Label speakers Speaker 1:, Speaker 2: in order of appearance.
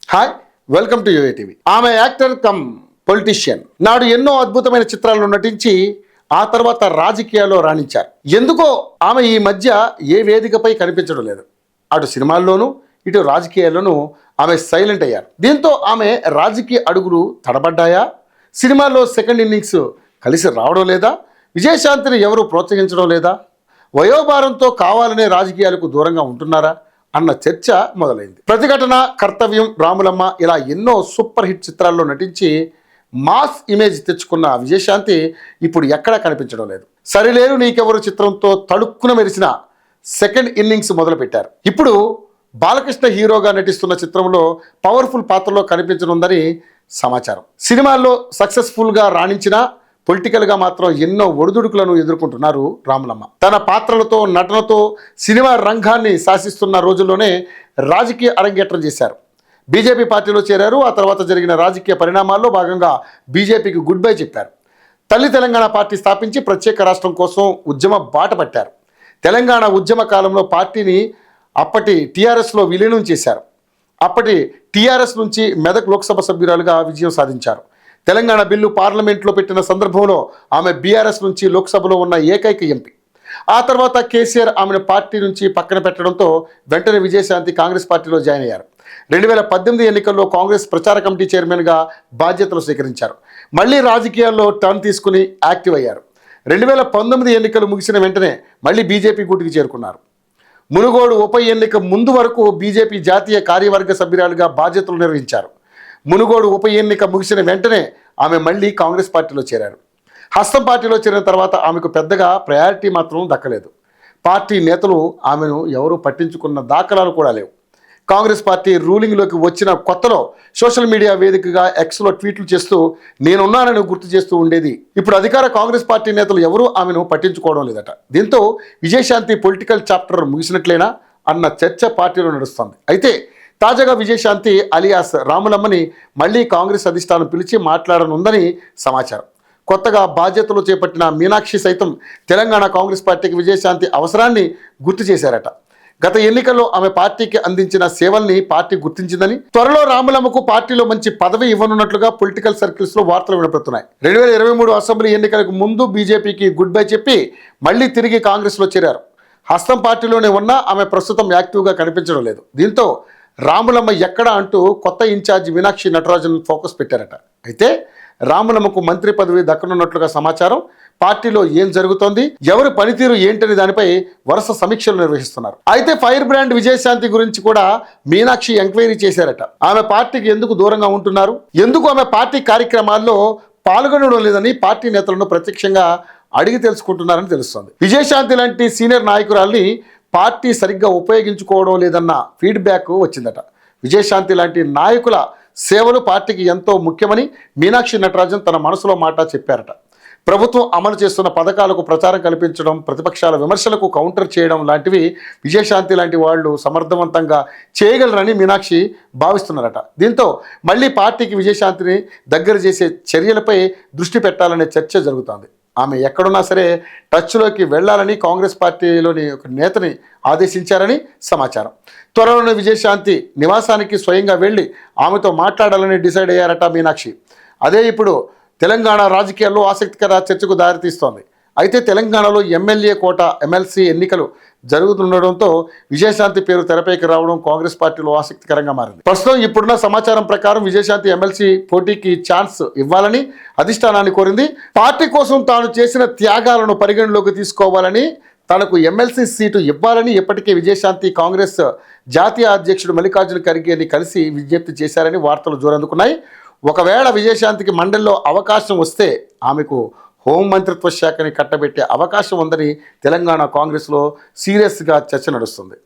Speaker 1: Hi, welcome to UA TV. ఆమె actor cum politician. నాడు ఎన్నో అద్భుతమైన చిత్రాల్లో నటించి ఆ తర్వాత రాజకీయాల్లో రాణించారు. ఎందుకో ఆమె ఈ మధ్య ఏ వేదికపై కనిపించడం లేదు. అటు సినిమాల్లోనూ ఇటు రాజకీయాల్లోనూ ఆమె సైలెంట్ అయ్యారు. దీంతో ఆమె రాజకీయ అడుగులు తడబడ్డాయా? సినిమాల్లో సెకండ్ ఇన్నింగ్స్ కలిసి రావడం లేదా? విజయశాంతిని ఎవరు ప్రోత్సహించడం లేదా? వయోభారంతో కావాలనే రాజకీయాలకు దూరంగా ఉంటున్నారా అన్న చర్చ మొదలైంది. ప్రతిఘటన, కర్తవ్యం, రాములమ్మ ఇలా ఎన్నో సూపర్ హిట్ చిత్రాల్లో నటించి మాస్ ఇమేజ్ తెచ్చుకున్న విజయశాంతి ఇప్పుడు ఎక్కడా కనిపించడం లేదు. సరిలేరు నీకెవరు చిత్రంతో తడుక్కున మెరిసిన సెకండ్ ఇన్నింగ్స్ మొదలుపెట్టారు. ఇప్పుడు బాలకృష్ణ హీరోగా నటిస్తున్న చిత్రంలో పవర్ఫుల్ పాత్రలో కనిపించనుందని సమాచారం. సినిమాల్లో సక్సెస్ఫుల్గా రాణించిన పొలిటికల్గా మాత్రం ఎన్నో ఒడిదుడుకులను ఎదుర్కొంటున్నారు రాములమ్మ. తన పాత్రలతో, నటనతో సినిమా రంగాన్ని శాసిస్తున్న రోజుల్లోనే రాజకీయ అరంగేట్రం చేశారు. బీజేపీ పార్టీలో చేరారు. ఆ తర్వాత జరిగిన రాజకీయ పరిణామాల్లో భాగంగా బీజేపీకి గుడ్ బై చెప్పారు. తల్లి తెలంగాణ పార్టీ స్థాపించి ప్రత్యేక రాష్ట్రం కోసం ఉద్యమ బాట పట్టారు. తెలంగాణ ఉద్యమ కాలంలో పార్టీని అప్పటి టీఆర్ఎస్లో విలీనం చేశారు. అప్పటి టీఆర్ఎస్ నుంచి మెదక్ లోక్సభ సభ్యురాలుగా విజయం సాధించారు. తెలంగాణ బిల్లు పార్లమెంట్లో పెట్టిన సందర్భంలో ఆమె బీఆర్ఎస్ నుంచి లోక్సభలో ఉన్న ఏకైక ఎంపీ. ఆ తర్వాత కేసీఆర్ ఆమెను పార్టీ నుంచి పక్కన పెట్టడంతో వెంటనే విజయశాంతి కాంగ్రెస్ పార్టీలో జాయిన్ అయ్యారు. 2018 ఎన్నికల్లో కాంగ్రెస్ ప్రచార కమిటీ చైర్మన్గా బాధ్యతలు స్వీకరించారు. మళ్ళీ రాజకీయాల్లో టర్న్ తీసుకుని యాక్టివ్ అయ్యారు. 2019 ఎన్నికలు ముగిసిన వెంటనే మళ్ళీ బీజేపీ గూటికి చేరుకున్నారు. మునుగోడు ఉప ఎన్నిక ముందు వరకు బీజేపీ జాతీయ కార్యవర్గ సభ్యురాలుగా బాధ్యతలు నిర్వహించారు. మునుగోడు ఉప ఎన్నిక ముగిసిన వెంటనే ఆమె మళ్ళీ కాంగ్రెస్ పార్టీలో చేరారు. హస్తం పార్టీలో చేరిన తర్వాత ఆమెకు పెద్దగా ప్రయారిటీ మాత్రం దక్కలేదు. పార్టీ నేతలు ఆమెను ఎవరూ పట్టించుకున్న దాఖలాలు కూడా లేవు. కాంగ్రెస్ పార్టీ రూలింగ్లోకి వచ్చిన కొత్తలో సోషల్ మీడియా వేదికగా ఎక్స్లో ట్వీట్లు చేస్తూ నేనున్నానని గుర్తు చేస్తూ ఉండేది. ఇప్పుడు అధికార కాంగ్రెస్ పార్టీ నేతలు ఎవరూ ఆమెను పట్టించుకోవడం లేదట. దీంతో విజయశాంతి పొలిటికల్ చాప్టర్ ముగిసినట్లేనా అన్న చర్చ పార్టీలో నడుస్తోంది. అయితే తాజాగా విజయశాంతి అలియాస్ రాములమ్మని మళ్ళీ కాంగ్రెస్ అధిష్టానం పిలిచి మాట్లాడనుందని సమాచారం. కొత్తగా బాధ్యతలు చేపట్టిన మీనాక్షి సైతం తెలంగాణ కాంగ్రెస్ పార్టీకి విజయశాంతి అవసరాన్ని గుర్తు చేశారట. గత ఎన్నికల్లో ఆమె పార్టీకి అందించిన సేవల్ని పార్టీ గుర్తించిందని, త్వరలో రాములమ్మకు పార్టీలో మంచి పదవి ఇవ్వనున్నట్లుగా పొలిటికల్ సర్కిల్స్లో వార్తలు వినపడుతున్నాయి. 2023 అసెంబ్లీ ఎన్నికలకు ముందు బీజేపీకి గుడ్ బై చెప్పి మళ్ళీ తిరిగి కాంగ్రెస్లో చేరారు. హస్తం పార్టీలోనే ఉన్నా ఆమె ప్రస్తుతం యాక్టివ్గా కనిపించడం లేదు. దీంతో రాములమ్మ ఎక్కడ అంటూ కొత్త ఇన్ఛార్జ్ మీనాక్షి నటరాజన్ ఫోకస్ పెట్టారట. అయితే రాములమ్మకు మంత్రి పదవి దక్కనున్నట్లుగా సమాచారం. పార్టీలో ఏం జరుగుతోంది, ఎవరి పనితీరు ఏంటని దానిపై వరుస సమీక్షలు నిర్వహిస్తున్నారు. అయితే ఫైర్ బ్రాండ్ విజయశాంతి గురించి కూడా మీనాక్షి ఎంక్వైరీ చేశారట. ఆమె పార్టీకి ఎందుకు దూరంగా ఉంటున్నారు, ఎందుకు ఆమె పార్టీ కార్యక్రమాల్లో పాల్గొనడం లేదని పార్టీ నేతలను ప్రత్యక్షంగా అడిగి తెలుసుకుంటున్నారని తెలుస్తోంది. విజయశాంతి లాంటి సీనియర్ నాయకురాల్ని పార్టీ సరిగ్గా ఉపయోగించుకోవడం లేదన్న ఫీడ్బ్యాక్ వచ్చిందట. విజయశాంతి లాంటి నాయకుల సేవలు పార్టీకి ఎంతో ముఖ్యమని మీనాక్షి నటరాజన్ తన మనసులో మాట చెప్పారట. ప్రభుత్వం అమలు చేస్తున్న పథకాలకు ప్రచారం కల్పించడం, ప్రతిపక్షాల విమర్శలకు కౌంటర్ చేయడం లాంటివి విజయశాంతి లాంటి వాళ్ళు సమర్థవంతంగా చేయగలరని మీనాక్షి భావిస్తున్నారట. దీంతో మళ్ళీ పార్టీకి విజయశాంతిని దగ్గర చేసే చర్యలపై దృష్టి పెట్టాలనే చర్చ జరుగుతోంది. ఆమె ఎక్కడున్నా సరే టచ్లోకి వెళ్లాలని కాంగ్రెస్ పార్టీలోని ఒక నేతని ఆదేశించారని సమాచారం. త్వరలోనే విజయశాంతి నివాసానికి స్వయంగా వెళ్ళి ఆమెతో మాట్లాడాలని డిసైడ్ అయ్యారట మీనాక్షి. అదే ఇప్పుడు తెలంగాణ రాజకీయాల్లో ఆసక్తికర చర్చకు దారితీస్తోంది. అయితే తెలంగాణలో ఎమ్మెల్యే కోట, ఎమ్మెల్సీ ఎన్నికలు జరుగుతుండడంతో విజయశాంతి పేరు తెరపైకి రావడం కాంగ్రెస్ పార్టీలో ఆసక్తికరంగా మారింది. ప్రస్తుతం ఇప్పుడున్న సమాచారం ప్రకారం విజయశాంతి ఎమ్మెల్సీ పోటీకి ఛాన్స్ ఇవ్వాలని అధిష్టానాన్ని కోరింది. పార్టీ కోసం తాను చేసిన త్యాగాలను పరిగణలోకి తీసుకోవాలని, తనకు ఎమ్మెల్సీ సీటు ఇవ్వాలని ఇప్పటికే విజయశాంతి కాంగ్రెస్ జాతీయ అధ్యక్షుడు మల్లికార్జున ఖర్గేని కలిసి విజ్ఞప్తి చేశారని వార్తలు జోరందుకున్నాయి. ఒకవేళ విజయశాంతికి మండలిలో అవకాశం వస్తే ఆమెకు హోంమంత్రిత్వ శాఖని కట్టబెట్టే అవకాశం ఉందని తెలంగాణ కాంగ్రెస్లో సీరియస్గా చర్చ నడుస్తుంది.